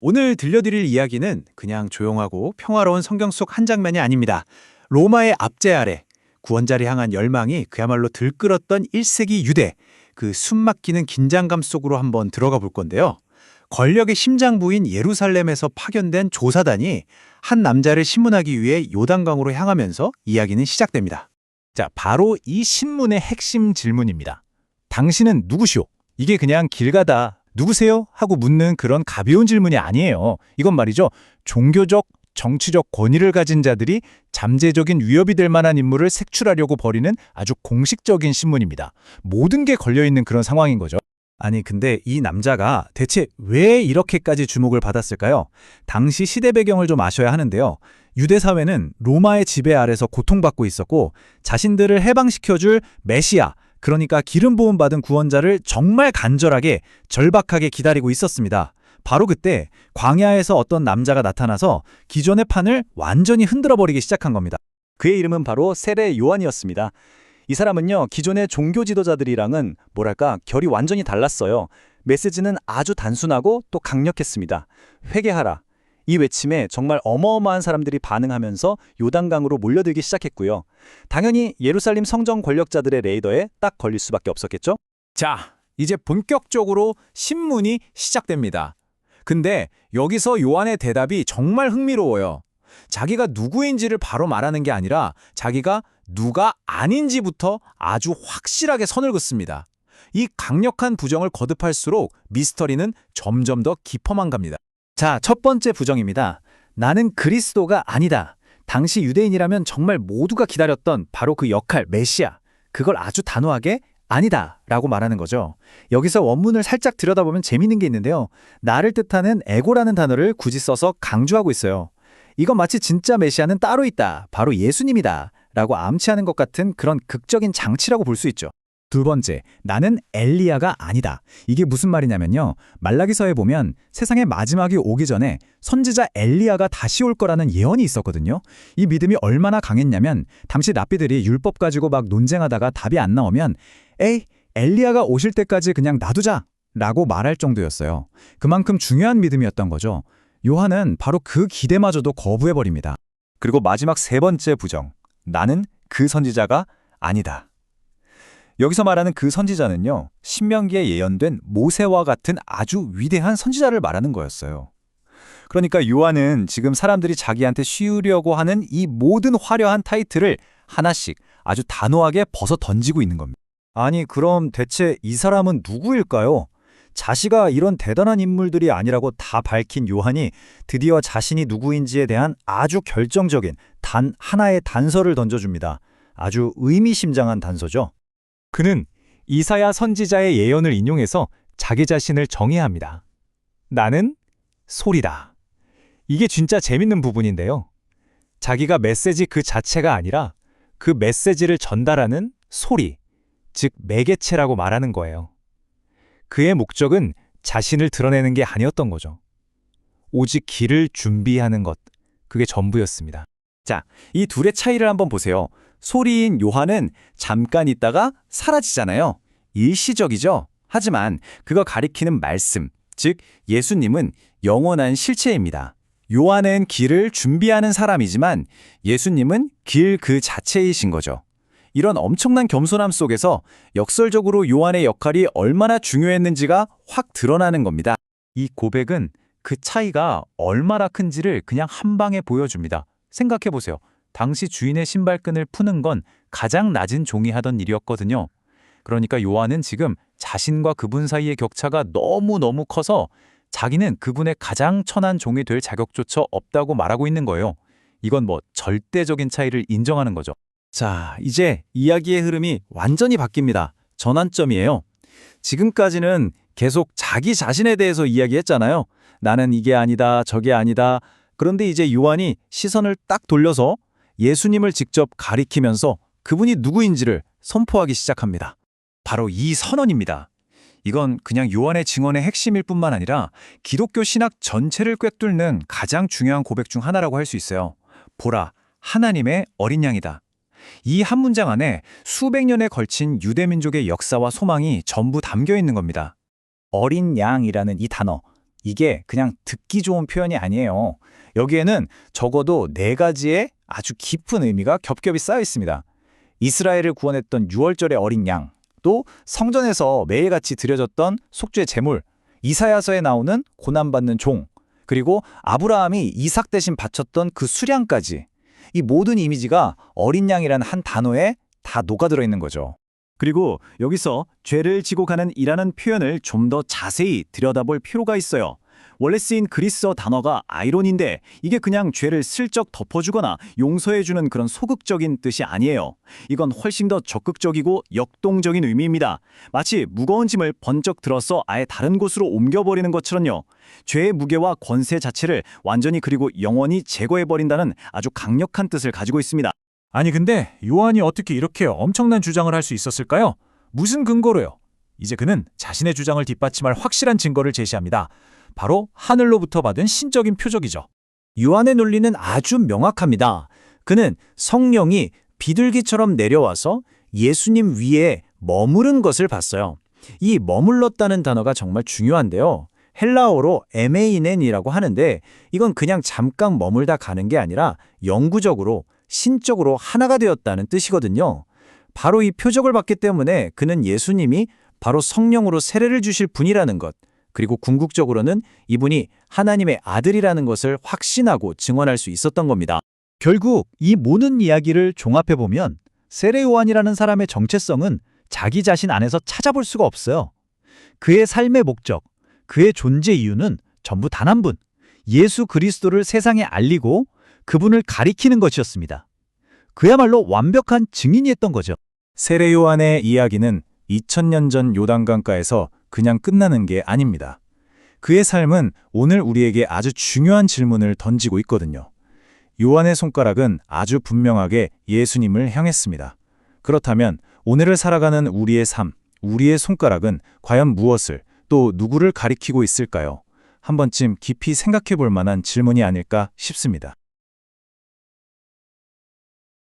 오늘 들려드릴 이야기는 그냥 조용하고 평화로운 성경 속 한 장면이 아닙니다. 로마의 압제 아래 구원자를 향한 열망이 그야말로 들끓었던 1세기 유대, 그 숨막히는 긴장감 속으로 한번 들어가 볼 건데요. 권력의 심장부인 예루살렘에서 파견된 조사단이 한 남자를 신문하기 위해 요단강으로 향하면서 이야기는 시작됩니다. 자, 바로 이 신문의 핵심 질문입니다. 당신은 누구시오? 이게 그냥 길 가다 누구세요? 하고 묻는 그런 가벼운 질문이 아니에요. 이건 말이죠. 종교적, 정치적 권위를 가진 자들이 잠재적인 위협이 될 만한 인물을 색출하려고 벌이는 아주 공식적인 신문입니다. 모든 게 걸려있는 그런 상황인 거죠. 아니 근데 이 남자가 대체 왜 이렇게까지 주목을 받았을까요? 당시 시대 배경을 좀 아셔야 하는데요. 유대 사회는 로마의 지배 아래서 고통받고 있었고 자신들을 해방시켜줄 메시아, 그러니까 기름 부음 받은 구원자를 정말 간절하게 절박하게 기다리고 있었습니다. 바로 그때 광야에서 어떤 남자가 나타나서 기존의 판을 완전히 흔들어버리기 시작한 겁니다. 그의 이름은 바로 세례 요한이었습니다. 이 사람은요, 기존의 종교 지도자들이랑은 결이 완전히 달랐어요. 메시지는 아주 단순하고 또 강력했습니다. 회개하라. 이 외침에 정말 어마어마한 사람들이 반응하면서 요단강으로 몰려들기 시작했고요. 당연히 예루살렘 성정 권력자들의 레이더에 딱 걸릴 수밖에 없었겠죠? 자, 이제 본격적으로 신문이 시작됩니다. 근데 여기서 요한의 대답이 정말 흥미로워요. 자기가 누구인지를 바로 말하는 게 아니라 자기가 누가 아닌지부터 아주 확실하게 선을 긋습니다. 이 강력한 부정을 거듭할수록 미스터리는 점점 더 깊어만 갑니다. 자, 첫 번째 부정입니다. 나는 그리스도가 아니다. 당시 유대인이라면 정말 모두가 기다렸던 바로 그 역할, 메시아. 그걸 아주 단호하게 아니다 라고 말하는 거죠. 여기서 원문을 살짝 들여다보면 재밌는 게 있는데요. 나를 뜻하는 에고라는 단어를 굳이 써서 강조하고 있어요. 이건 마치 진짜 메시아는 따로 있다. 바로 예수님이다. 라고 암시하는 것 같은 그런 극적인 장치라고 볼 수 있죠. 두 번째, 나는 엘리야가 아니다. 이게 무슨 말이냐면요. 말라기서에 보면 세상의 마지막이 오기 전에 선지자 엘리야가 다시 올 거라는 예언이 있었거든요. 이 믿음이 얼마나 강했냐면 당시 랍비들이 율법 가지고 막 논쟁하다가 답이 안 나오면 에이, 엘리야가 오실 때까지 그냥 놔두자 라고 말할 정도였어요. 그만큼 중요한 믿음이었던 거죠. 요한은 바로 그 기대마저도 거부해버립니다. 그리고 마지막 세 번째 부정. 나는 그 선지자가 아니다. 여기서 말하는 그 선지자는요, 신명기에 예언된 모세와 같은 아주 위대한 선지자를 말하는 거였어요. 그러니까 요한은 지금 사람들이 자기한테 씌우려고 하는 이 모든 화려한 타이틀을 하나씩 아주 단호하게 벗어 던지고 있는 겁니다. 아니, 그럼 대체 이 사람은 누구일까요? 자시가 이런 대단한 인물들이 아니라고 다 밝힌 요한이 드디어 자신이 누구인지에 대한 아주 결정적인 단 하나의 단서를 던져줍니다. 아주 의미심장한 단서죠. 그는 이사야 선지자의 예언을 인용해서 자기 자신을 정의합니다. 나는 소리다. 이게 진짜 재밌는 부분인데요. 자기가 메시지 그 자체가 아니라 그 메시지를 전달하는 소리, 즉 매개체라고 말하는 거예요. 그의 목적은 자신을 드러내는 게 아니었던 거죠. 오직 길을 준비하는 것, 그게 전부였습니다. 자, 이 둘의 차이를 한번 보세요. 소리인 요한은 잠깐 있다가 사라지잖아요. 일시적이죠. 하지만 그거 가리키는 말씀, 즉 예수님은 영원한 실체입니다. 요한은 길을 준비하는 사람이지만 예수님은 길 그 자체이신 거죠. 이런 엄청난 겸손함 속에서 역설적으로 요한의 역할이 얼마나 중요했는지가 확 드러나는 겁니다. 이 고백은 그 차이가 얼마나 큰지를 그냥 한 방에 보여줍니다. 생각해보세요. 당시 주인의 신발끈을 푸는 건 가장 낮은 종이 하던 일이었거든요. 그러니까 요한은 지금 자신과 그분 사이의 격차가 너무너무 커서 자기는 그분의 가장 천한 종이 될 자격조차 없다고 말하고 있는 거예요. 이건 절대적인 차이를 인정하는 거죠. 자, 이제 이야기의 흐름이 완전히 바뀝니다. 전환점이에요. 지금까지는 계속 자기 자신에 대해서 이야기했잖아요. 나는 이게 아니다, 저게 아니다. 그런데 이제 요한이 시선을 딱 돌려서 예수님을 직접 가리키면서 그분이 누구인지를 선포하기 시작합니다. 바로 이 선언입니다. 이건 그냥 요한의 증언의 핵심일 뿐만 아니라 기독교 신학 전체를 꿰뚫는 가장 중요한 고백 중 하나라고 할 수 있어요. 보라, 하나님의 어린 양이다. 이 한 문장 안에 수백 년에 걸친 유대민족의 역사와 소망이 전부 담겨 있는 겁니다. 어린 양이라는 이 단어, 이게 그냥 듣기 좋은 표현이 아니에요. 여기에는 적어도 4가지의 아주 깊은 의미가 겹겹이 쌓여 있습니다. 이스라엘을 구원했던 6월절의 어린 양, 또 성전에서 매일같이 드려졌던 속죄 제물, 이사야서에 나오는 고난받는 종, 그리고 아브라함이 이삭 대신 바쳤던 그 수량까지, 이 모든 이미지가 어린 양이라는 한 단어에 다 녹아들어 있는 거죠. 그리고 여기서 죄를 지고 가는 이라는 표현을 좀 더 자세히 들여다볼 필요가 있어요. 원래 쓰인 그리스어 단어가 아이론인데 이게 그냥 죄를 슬쩍 덮어주거나 용서해주는 그런 소극적인 뜻이 아니에요. 이건 훨씬 더 적극적이고 역동적인 의미입니다. 마치 무거운 짐을 번쩍 들어서 아예 다른 곳으로 옮겨버리는 것처럼요. 죄의 무게와 권세 자체를 완전히 그리고 영원히 제거해버린다는 아주 강력한 뜻을 가지고 있습니다. 아니 근데 요한이 어떻게 이렇게 엄청난 주장을 할 수 있었을까요? 무슨 근거로요? 이제 그는 자신의 주장을 뒷받침할 확실한 증거를 제시합니다. 바로 하늘로부터 받은 신적인 표적이죠. 요한의 논리는 아주 명확합니다. 그는 성령이 비둘기처럼 내려와서 예수님 위에 머무른 것을 봤어요. 이 머물렀다는 단어가 정말 중요한데요. 헬라어로 에메이넨이라고 하는데 이건 그냥 잠깐 머물다 가는 게 아니라 영구적으로, 신적으로 하나가 되었다는 뜻이거든요. 바로 이 표적을 봤기 때문에 그는 예수님이 바로 성령으로 세례를 주실 분이라는 것, 그리고 궁극적으로는 이분이 하나님의 아들이라는 것을 확신하고 증언할 수 있었던 겁니다. 결국 이 모든 이야기를 종합해보면 세례 요한이라는 사람의 정체성은 자기 자신 안에서 찾아볼 수가 없어요. 그의 삶의 목적, 그의 존재 이유는 전부 단 한 분, 예수 그리스도를 세상에 알리고 그분을 가리키는 것이었습니다. 그야말로 완벽한 증인이었던 거죠. 세례 요한의 이야기는 2000년 전 요단강가에서 그냥 끝나는 게 아닙니다. 그의 삶은 오늘 우리에게 아주 중요한 질문을 던지고 있거든요. 요한의 손가락은 아주 분명하게 예수님을 향했습니다. 그렇다면 오늘을 살아가는 우리의 삶, 우리의 손가락은 과연 무엇을, 또 누구를 가리키고 있을까요? 한 번쯤 깊이 생각해 볼 만한 질문이 아닐까 싶습니다.